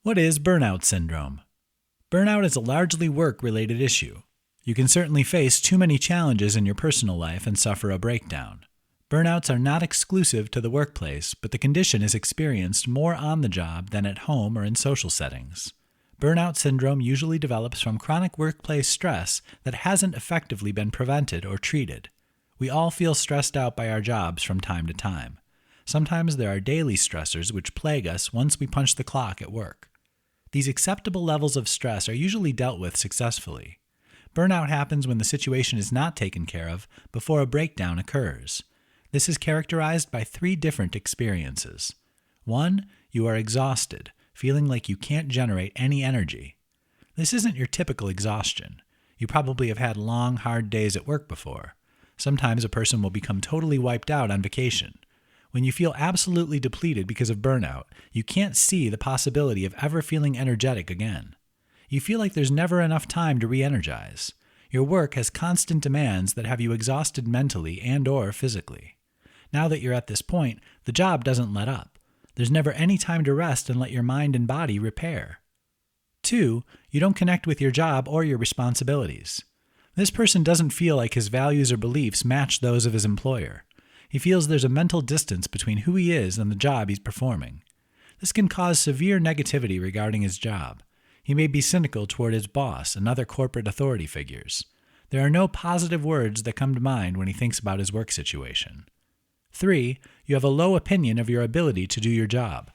What is burnout syndrome? Burnout is a largely work-related issue. You can certainly face too many challenges in your personal life and suffer a breakdown. Burnouts are not exclusive to the workplace, but the condition is experienced more on the job than at home or in social settings. Burnout syndrome usually develops from chronic workplace stress that hasn't effectively been prevented or treated. We all feel stressed out by our jobs from time to time. Sometimes there are daily stressors which plague us once we punch the clock at work. These acceptable levels of stress are usually dealt with successfully. Burnout happens when the situation is not taken care of before a breakdown occurs. This is characterized by 3 different experiences. 1, you are exhausted, feeling like you can't generate any energy. This isn't your typical exhaustion. You probably have had long, hard days at work before. Sometimes a person will become totally wiped out on vacation. When you feel absolutely depleted because of burnout, you can't see the possibility of ever feeling energetic again. You feel like there's never enough time to re-energize. Your work has constant demands that have you exhausted mentally and/or physically. Now that you're at this point, the job doesn't let up. There's never any time to rest and let your mind and body repair. 2, you don't connect with your job or your responsibilities. This person doesn't feel like his values or beliefs match those of his employer. He feels there's a mental distance between who he is and the job he's performing. This can cause severe negativity regarding his job. He may be cynical toward his boss and other corporate authority figures. There are no positive words that come to mind when he thinks about his work situation. 3, you have a low opinion of your ability to do your job.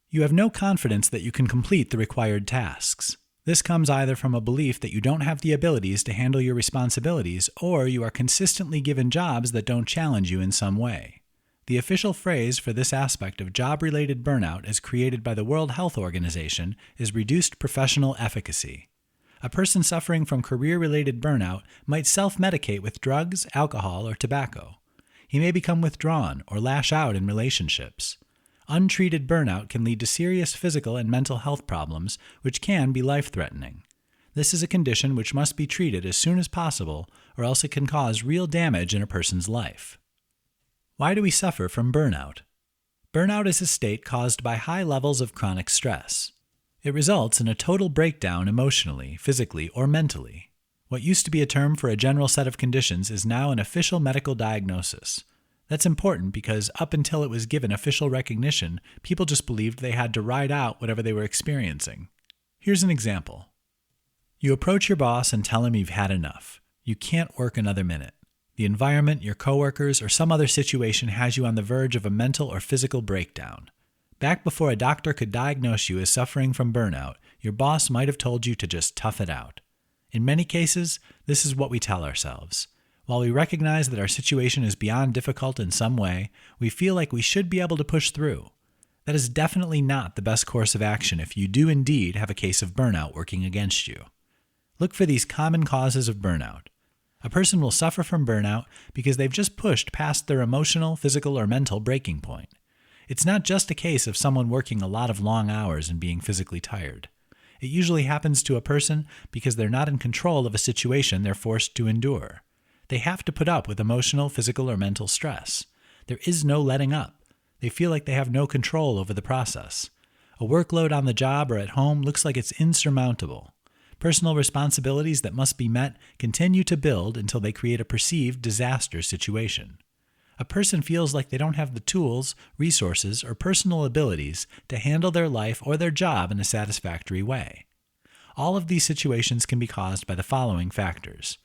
You have no confidence that you can complete the required tasks. This comes either from a belief that you don't have the abilities to handle your responsibilities, or you are consistently given jobs that don't challenge you in some way. The official phrase for this aspect of job-related burnout as created by the World Health Organization is reduced professional efficacy. A person suffering from career-related burnout might self-medicate with drugs, alcohol, or tobacco. He may become withdrawn or lash out in relationships. Untreated burnout can lead to serious physical and mental health problems, which can be life-threatening. This is a condition which must be treated as soon as possible, or else it can cause real damage in a person's life. Why do we suffer from burnout? Burnout is a state caused by high levels of chronic stress. It results in a total breakdown emotionally, physically, or mentally. What used to be a term for a general set of conditions is now an official medical diagnosis. That's important because up until it was given official recognition, people just believed they had to ride out whatever they were experiencing. Here's an example. You approach your boss and tell him you've had enough. You can't work another minute. The environment, your coworkers, or some other situation has you on the verge of a mental or physical breakdown. Back before a doctor could diagnose you as suffering from burnout, your boss might have told you to just tough it out. In many cases, this is what we tell ourselves. While we recognize that our situation is beyond difficult in some way, we feel like we should be able to push through. That is definitely not the best course of action if you do indeed have a case of burnout working against you. Look for these common causes of burnout. A person will suffer from burnout because they've just pushed past their emotional, physical, or mental breaking point. It's not just a case of someone working a lot of long hours and being physically tired. It usually happens to a person because they're not in control of a situation they're forced to endure. They have to put up with emotional, physical, or mental stress. There is no letting up. They feel like they have no control over the process. A workload on the job or at home looks like it's insurmountable. Personal responsibilities that must be met continue to build until they create a perceived disaster situation. A person feels like they don't have the tools, resources, or personal abilities to handle their life or their job in a satisfactory way. All of these situations can be caused by the following factors.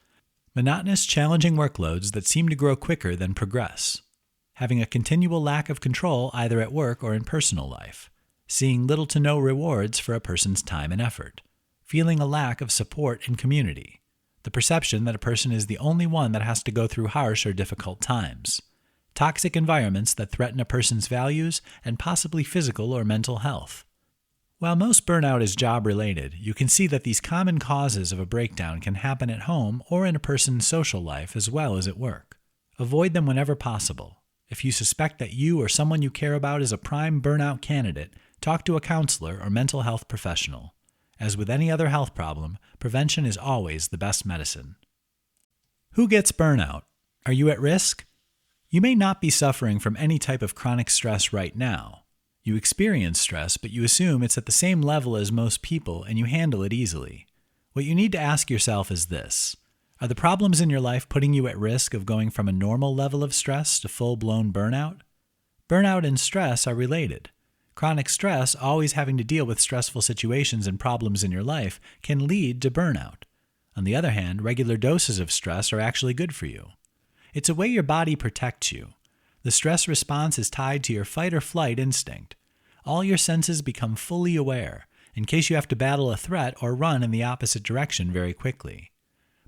Monotonous, challenging workloads that seem to grow quicker than progress. Having a continual lack of control either at work or in personal life. Seeing little to no rewards for a person's time and effort. Feeling a lack of support and community. The perception that a person is the only one that has to go through harsh or difficult times. Toxic environments that threaten a person's values and possibly physical or mental health. While most burnout is job-related, you can see that these common causes of a breakdown can happen at home or in a person's social life as well as at work. Avoid them whenever possible. If you suspect that you or someone you care about is a prime burnout candidate, talk to a counselor or mental health professional. As with any other health problem, prevention is always the best medicine. Who gets burnout? Are you at risk? You may not be suffering from any type of chronic stress right now. You experience stress, but you assume it's at the same level as most people and you handle it easily. What you need to ask yourself is this: are the problems in your life putting you at risk of going from a normal level of stress to full-blown burnout? Burnout and stress are related. Chronic stress, always having to deal with stressful situations and problems in your life, can lead to burnout. On the other hand, regular doses of stress are actually good for you. It's a way your body protects you. The stress response is tied to your fight or flight instinct. All your senses become fully aware, in case you have to battle a threat or run in the opposite direction very quickly.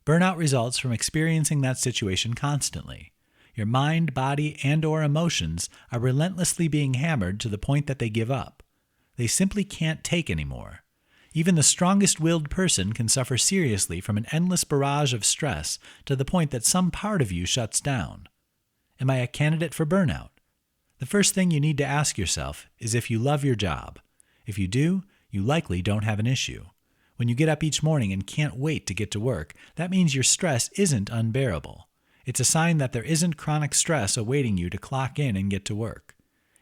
Burnout results from experiencing that situation constantly. Your mind, body, and/or emotions are relentlessly being hammered to the point that they give up. They simply can't take anymore. Even the strongest-willed person can suffer seriously from an endless barrage of stress to the point that some part of you shuts down. Am I a candidate for burnout? The first thing you need to ask yourself is if you love your job. If you do, you likely don't have an issue. When you get up each morning and can't wait to get to work, that means your stress isn't unbearable. It's a sign that there isn't chronic stress awaiting you to clock in and get to work.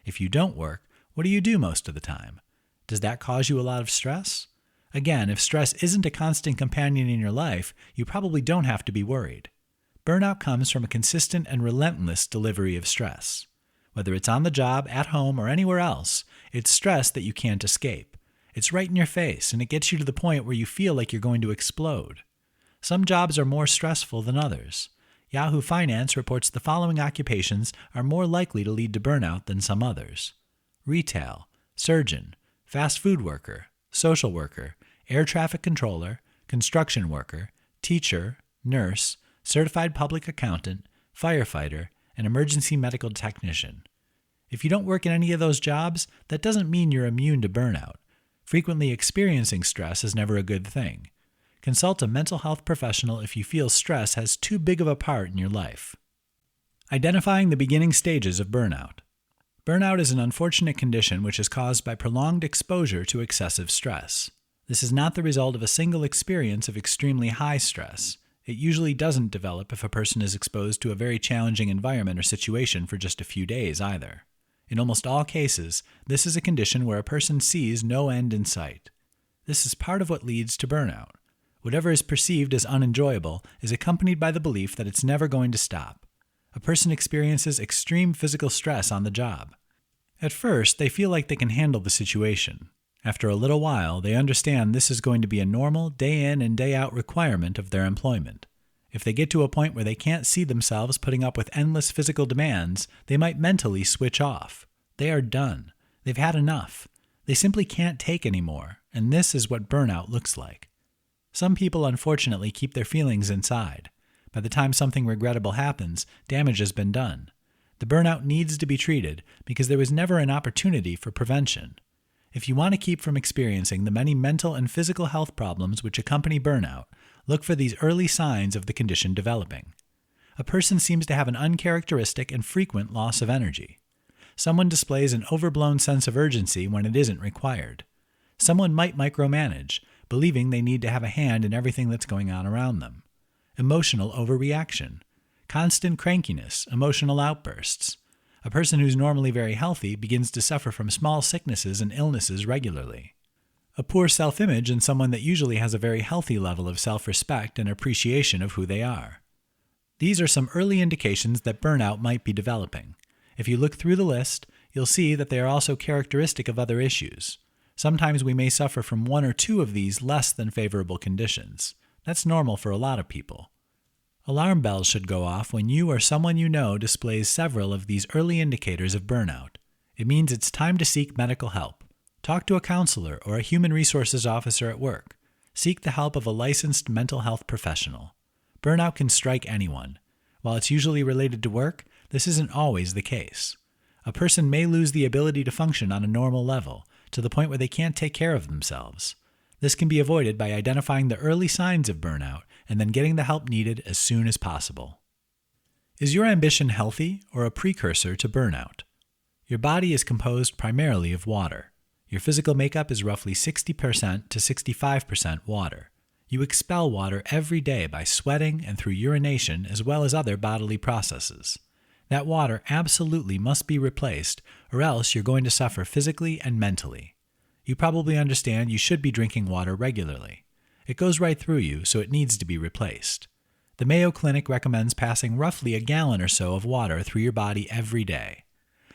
If you don't work, what do you do most of the time? Does that cause you a lot of stress? Again, if stress isn't a constant companion in your life, you probably don't have to be worried. Burnout comes from a consistent and relentless delivery of stress. Whether it's on the job, at home, or anywhere else, it's stress that you can't escape. It's right in your face, and it gets you to the point where you feel like you're going to explode. Some jobs are more stressful than others. Yahoo Finance reports the following occupations are more likely to lead to burnout than some others: retail, surgeon, fast food worker, social worker, air traffic controller, construction worker, teacher, nurse, certified public accountant, firefighter, and emergency medical technician. If you don't work in any of those jobs, that doesn't mean you're immune to burnout. Frequently experiencing stress is never a good thing. Consult a mental health professional if you feel stress has too big of a part in your life. Identifying the beginning stages of burnout. Burnout is an unfortunate condition which is caused by prolonged exposure to excessive stress. This is not the result of a single experience of extremely high stress. It usually doesn't develop if a person is exposed to a very challenging environment or situation for just a few days either. In almost all cases, this is a condition where a person sees no end in sight. This is part of what leads to burnout. Whatever is perceived as unenjoyable is accompanied by the belief that it's never going to stop. A person experiences extreme physical stress on the job. At first, they feel like they can handle the situation. After a little while, they understand this is going to be a normal, day in and day out requirement of their employment. If they get to a point where they can't see themselves putting up with endless physical demands, they might mentally switch off. They are done. They've had enough. They simply can't take anymore, and this is what burnout looks like. Some people unfortunately keep their feelings inside. By the time something regrettable happens, damage has been done. The burnout needs to be treated because there was never an opportunity for prevention. If you want to keep from experiencing the many mental and physical health problems which accompany burnout, look for these early signs of the condition developing. A person seems to have an uncharacteristic and frequent loss of energy. Someone displays an overblown sense of urgency when it isn't required. Someone might micromanage, believing they need to have a hand in everything that's going on around them. Emotional overreaction. Constant crankiness, emotional outbursts. A person who's normally very healthy begins to suffer from small sicknesses and illnesses regularly. A poor self-image in someone that usually has a very healthy level of self-respect and appreciation of who they are. These are some early indications that burnout might be developing. If you look through the list, you'll see that they are also characteristic of other issues. Sometimes we may suffer from one or two of these less than favorable conditions. That's normal for a lot of people. Alarm bells should go off when you or someone you know displays several of these early indicators of burnout. It means it's time to seek medical help. Talk to a counselor or a human resources officer at work. Seek the help of a licensed mental health professional. Burnout can strike anyone. While it's usually related to work, this isn't always the case. A person may lose the ability to function on a normal level, to the point where they can't take care of themselves. This can be avoided by identifying the early signs of burnout and then getting the help needed as soon as possible. Is your ambition healthy or a precursor to burnout? Your body is composed primarily of water. Your physical makeup is roughly 60% to 65% water. You expel water every day by sweating and through urination as well as other bodily processes. That water absolutely must be replaced, or else you're going to suffer physically and mentally. You probably understand you should be drinking water regularly. It goes right through you, so it needs to be replaced. The Mayo Clinic recommends passing roughly a gallon or so of water through your body every day.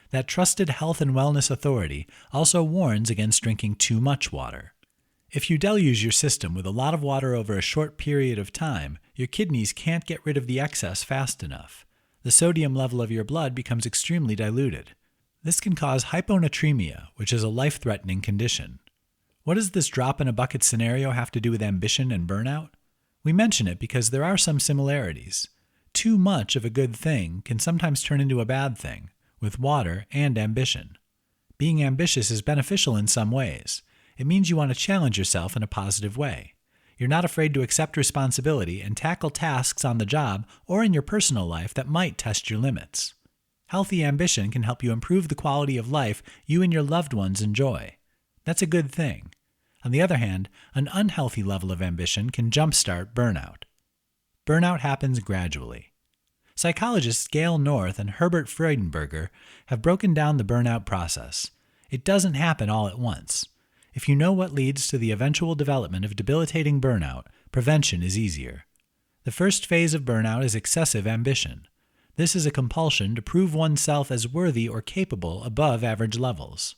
That trusted health and wellness authority also warns against drinking too much water. If you deluge your system with a lot of water over a short period of time, your kidneys can't get rid of the excess fast enough. The sodium level of your blood becomes extremely diluted. This can cause hyponatremia, which is a life-threatening condition. What does this drop-in-a-bucket scenario have to do with ambition and burnout? We mention it because there are some similarities. Too much of a good thing can sometimes turn into a bad thing, with water and ambition. Being ambitious is beneficial in some ways. It means you want to challenge yourself in a positive way. You're not afraid to accept responsibility and tackle tasks on the job or in your personal life that might test your limits. Healthy ambition can help you improve the quality of life you and your loved ones enjoy. That's a good thing. On the other hand, an unhealthy level of ambition can jumpstart burnout. Burnout happens gradually. Psychologists Gail North and Herbert Freudenberger have broken down the burnout process. It doesn't happen all at once. If you know what leads to the eventual development of debilitating burnout, prevention is easier. The first phase of burnout is excessive ambition. This is a compulsion to prove oneself as worthy or capable above average levels.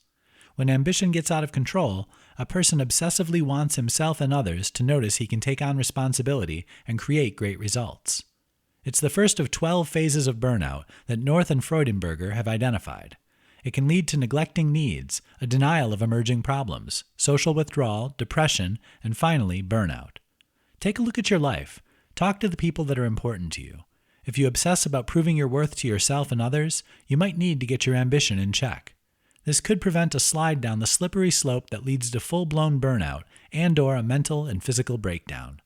When ambition gets out of control, a person obsessively wants himself and others to notice he can take on responsibility and create great results. It's the first of 12 phases of burnout that North and Freudenberger have identified. It can lead to neglecting needs, a denial of emerging problems, social withdrawal, depression, and finally, burnout. Take a look at your life. Talk to the people that are important to you. If you obsess about proving your worth to yourself and others, you might need to get your ambition in check. This could prevent a slide down the slippery slope that leads to full-blown burnout and/or a mental and physical breakdown.